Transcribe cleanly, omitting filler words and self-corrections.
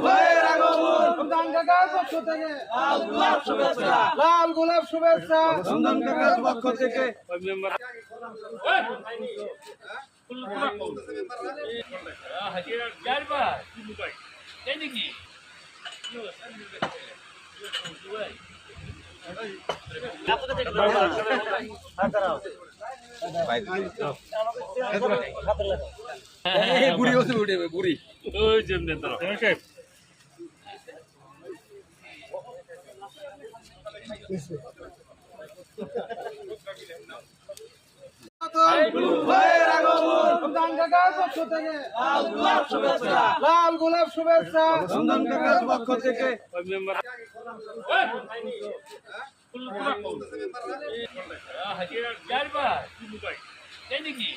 ভাইয়ের আগমন রমজান কাকার পক্ষ থেকে লাল গোলাপ শুভেচ্ছা রমজান কাকার পক্ষ থেকে বুড়ি হচ্ছে উঠে বুড়ি ওই যেমন ভাইয়ের আগমন রমজান কাকার পক্ষ থেকে লাল গোলাপ শুভেচ্ছা রমজান কাকার পক্ষ থেকে নাকি